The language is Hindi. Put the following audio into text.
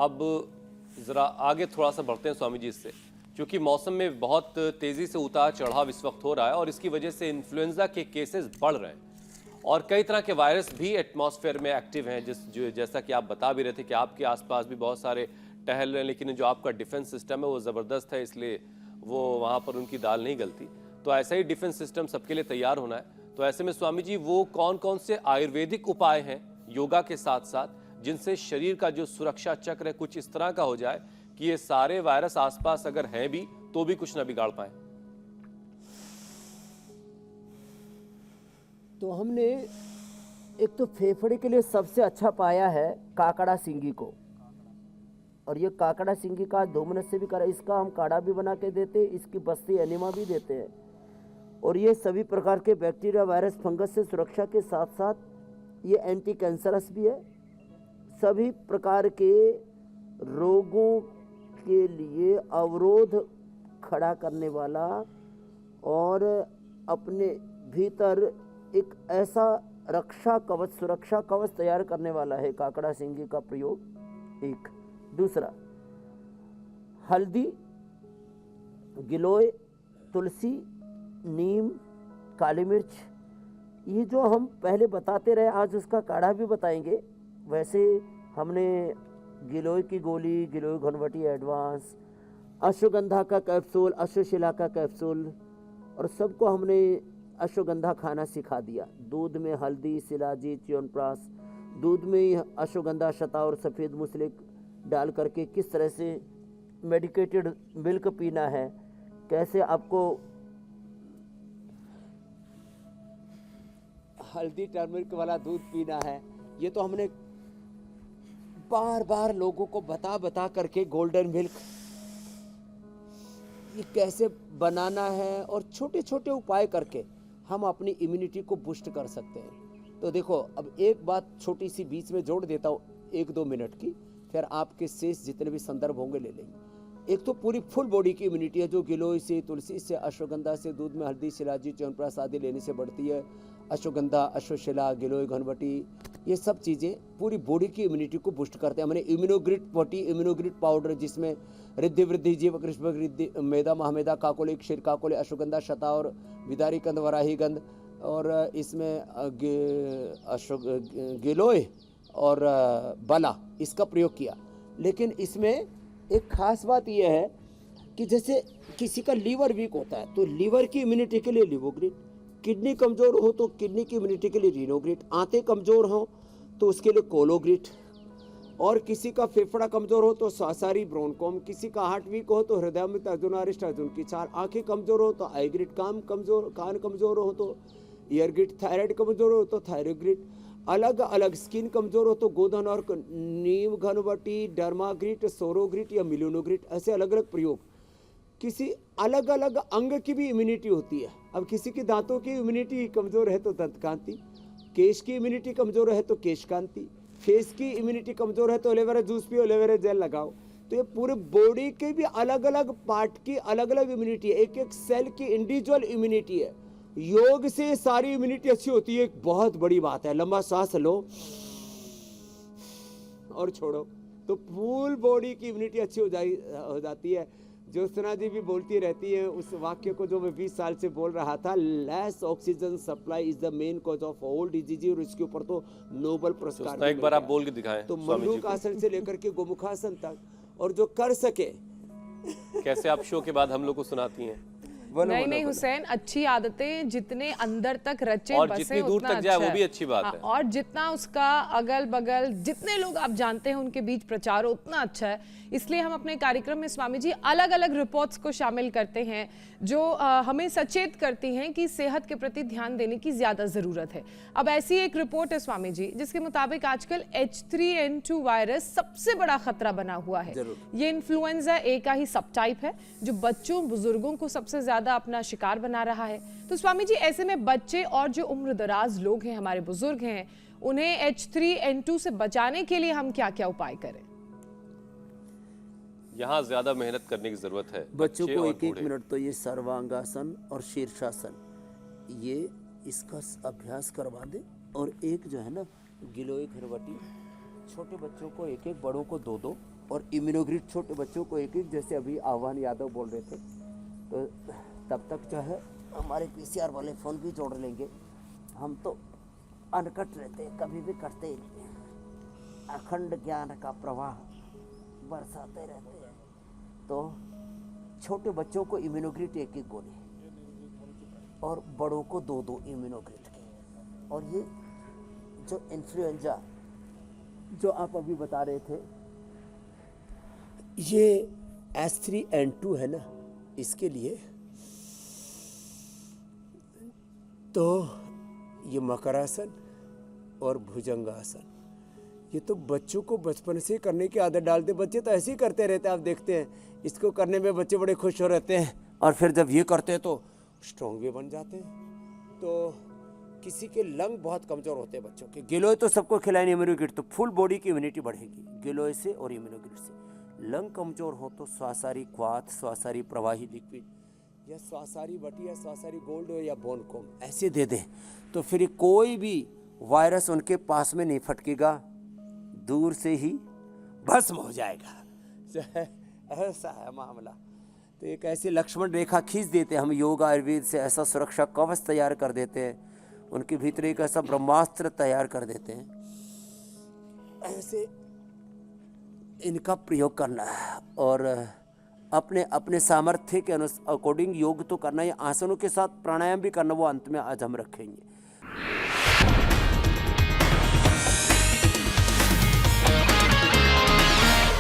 अब ज़रा आगे थोड़ा सा बढ़ते हैं स्वामी जी इससे, क्योंकि मौसम में बहुत तेज़ी से उतार चढ़ाव इस वक्त हो रहा है और इसकी वजह से इन्फ्लुएंजा के केसेस बढ़ रहे हैं और कई तरह के वायरस भी एटमॉस्फेयर में एक्टिव हैं। जैसा कि आप बता भी रहे थे कि आपके आसपास भी बहुत सारे टहल रहे हैं, लेकिन जो आपका डिफेंस सिस्टम है वो ज़बरदस्त है, इसलिए वो वहाँ पर उनकी दाल नहीं गलती। तो ऐसा ही डिफेंस सिस्टम सबके लिए तैयार होना है। तो ऐसे में स्वामी जी वो कौन कौन से आयुर्वेदिक उपाय हैं योगा के साथ साथ जिनसे शरीर का जो सुरक्षा चक्र है कुछ इस तरह का हो जाए कि ये सारे वायरस आसपास अगर हैं भी तो भी कुछ ना बिगाड़ पाए? तो हमने एक तो फेफड़े के लिए सबसे अच्छा पाया है काकड़ा सिंगी को, और ये काकड़ा सिंगी का 2 मिनट से भी करा, इसका हम काढ़ा भी बना के देते, इसकी बस्ती एनिमा भी देते हैं। और ये सभी प्रकार के बैक्टीरिया वायरस फंगस से सुरक्षा के साथ साथ ये एंटी कैंसरस भी है। सभी प्रकार के रोगों के लिए अवरोध खड़ा करने वाला और अपने भीतर एक ऐसा रक्षा कवच सुरक्षा कवच तैयार करने वाला है काकड़ा सिंगी का प्रयोग। एक दूसरा, हल्दी, गिलोय, तुलसी, नीम, काली मिर्च, ये जो हम पहले बताते रहे आज उसका काढ़ा भी बताएंगे। वैसे हमने गिलोय की गोली, गिलोय घनवटी एडवांस, अश्वगंधा का कैप्सूल, अश्वशिला का कैप्सूल, और सबको हमने अश्वगंधा खाना सिखा दिया। दूध में हल्दी, शिलाजी, च्यवनप्राश, दूध में अश्वगंधा, शता और सफ़ेद मुसलिक डाल करके किस तरह से मेडिकेटेड मिल्क पीना है, कैसे आपको हल्दी टर्मरिक वाला दूध पीना है, ये तो हमने बार बार लोगों को बता बता करके गोल्डन मिल्क ये कैसे बनाना है और छोटे छोटे उपाय करके हम अपनी इम्यूनिटी को बूस्ट कर सकते हैं। तो देखो, अब एक बात छोटी सी बीच में जोड़ देता हूँ 1-2 मिनट की, फिर आपके शेष जितने भी संदर्भ होंगे ले लेंगे। एक तो पूरी फुल बॉडी की इम्यूनिटी है जो गिलोय से, तुलसी से, अश्वगंधा से, दूध में हल्दी, शिलाजी, च्यवनप्राश आदि लेने से बढ़ती है। अश्वगंधा, अश्वशिला, गिलोय घनवटी, ये सब चीज़ें पूरी बॉडी की इम्यूनिटी को बूस्ट करते हैं। हमने इम्यूनोग्रिट पॉटी, इम्यूनोग्रिट पाउडर जिसमें रिद्धि वृद्धि जीव कृष्ण रिद्धि मेदा महामेदा काकोले क्षीर काकोले अश्वगंधा शता और विदारी कंद वराही गंध, और इसमें गिलोय और बला इसका प्रयोग किया। लेकिन इसमें एक खास बात यह है कि जैसे किसी का लीवर वीक होता है तो लीवर की इम्यूनिटी के लिए लिवोग्रिट, किडनी कमज़ोर हो तो किडनी की इम्यूनिटी के लिए रीनोग्रिट, आंतें कमज़ोर हो तो उसके लिए कोलोग्रिट, और किसी का फेफड़ा कमज़ोर हो तो सासारी ब्रोनकोम, किसी का हार्ट वीक हो तो हृदयामृत अर्जुनारिष्ट अर्जुन की चार, आंखें कमज़ोर हो तो आईग्रिट, कान कमज़ोर हो तो ईयरग्रिट, थायराइड कमज़ोर हो तो थायरोग्रिट, अलग अलग स्किन कमज़ोर हो तो गोधन और नीम घनवटी, डर्माग्रिट, सोरोग्रिट या मिलोनोग्रिट, ऐसे अलग अलग प्रयोग। किसी अलग अलग अंग की भी इम्यूनिटी होती है। अब किसी की दांतों की इम्यूनिटी कमज़ोर है तो दंत कांति, केश की इम्यूनिटी कमज़ोर है तो केश कांति, फेस की इम्यूनिटी कमज़ोर है तो एलोवेरा जूस पियो, एलोवेरा जेल लगाओ। तो ये पूरे बॉडी के भी अलग अलग पार्ट की अलग अलग इम्यूनिटी है, एक एक सेल की इंडिविजुअल इम्यूनिटी है। योग से सारी इम्यूनिटी अच्छी होती है, एक बहुत बड़ी बात है। लंबा सांस लो और छोड़ो तो फुल बॉडी की इम्यूनिटी अच्छी हो जाती है। ज्योत्सना जी भी बोलती रहती है उस वाक्य को जो मैं 20 साल से बोल रहा था, less oxygen supply is the main cause of all disease, और इसके ऊपर तो नोबेल पुरस्कार एक बार आप बोल के दिखाएं। तो मंडूक आसन से लेकर के गोमुखासन तक, और जो कर सके कैसे आप शो के बाद हम लोग को सुनाती हैं। नहीं हुसैन, अच्छी आदतें जितने अंदर तक रचे और बसे जितनी दूर तक जाए वो भी अच्छी बात है। और जितना उसका अगल बगल जितने लोग आप जानते हैं उनके बीच प्रचार हो उतना अच्छा है। इसलिए हम अपने कार्यक्रम में स्वामी जी अलग अलग रिपोर्ट्स को शामिल करते हैं जो हमें सचेत करती हैं कि सेहत के प्रति ध्यान देने की ज्यादा जरूरत है। अब ऐसी एक रिपोर्ट है स्वामी जी जिसके मुताबिक आजकल H3N2 वायरस सबसे बड़ा खतरा बना हुआ है। ये इन्फ्लुएंजा ए का ही सब टाइप है जो बच्चों बुजुर्गों को सबसे ज्यादा अपना शिकार बना रहा है। तो स्वामी जी, ऐसे में बच्चे और जो उम्र दराज लोग हैं, हमारे बुजुर्ग हैं, उन्हें H3N2 से बचाने के लिए हम क्या क्या उपाय करें? यहाँ ज्यादा मेहनत करने की जरूरत है। बच्चों को 1-1 मिनट तो ये सर्वांगासन और शीर्षासन ये इसका अभ्यास करवा दे। और एक जो है ना गिलोय घनवटी, छोटे बच्चों को 1-1, बड़ों को 2-2, और इम्यूनोग्रिड छोटे बच्चों को एक एक, जैसे अभी आह्वान यादव बोल रहे थे, तो तब तक जो है हमारे पीसीआर वाले फ़ोन भी जोड़ लेंगे। हम तो अनकट रहते हैं, कभी भी कटते ही नहीं, अखंड ज्ञान का प्रवाह बरसाते रहते हैं। तो छोटे बच्चों को इम्यूनोग्रिड एक एक गोली और बड़ों को 2-2 इम्यूनोग्रिड के। और ये जो इन्फ्लुएंजा जो आप अभी बता रहे थे, ये H3N2 है ना, इसके लिए तो ये मकरासन और भुजंगासन, ये तो बच्चों को बचपन से करने की आदत डालते। बच्चे तो ऐसे ही करते रहते हैं, आप देखते हैं इसको करने में बच्चे बड़े खुश हो रहते हैं, और फिर जब ये करते हैं तो स्ट्रॉन्ग भी बन जाते हैं। तो किसी के लंग बहुत कमज़ोर होते हैं बच्चों के। गिलोय तो सबको खिलाएंगे इम्यूनोग्रिड, तो फुल बॉडी की इम्यूनिटी बढ़ेगी गिलोय से और इम्यूनोग्रिड से। लंग कमज़ोर हो तो स्वासारी क्वाथ, स्वासारी प्रवाही लिक्विड, या स्वासारी बटी, या स्वासारी गोल्ड या बोनकोम ऐसे दे दें, तो फिर कोई भी वायरस उनके पास में नहीं फटकेगा, दूर से ही भस्म हो जाएगा। ऐसा है मामला। तो एक ऐसे लक्ष्मण रेखा खींच देते हैं हम योग आयुर्वेद से, ऐसा सुरक्षा कवच तैयार कर देते हैं, उनके भीतर एक ऐसा ब्रह्मास्त्र तैयार कर देते हैं। ऐसे इनका प्रयोग करना है और अपने अपने सामर्थ्य के अकॉर्डिंग योग तो करना है। आसनों के साथ प्राणायाम भी करना, वो अंत में आज हम रखेंगे।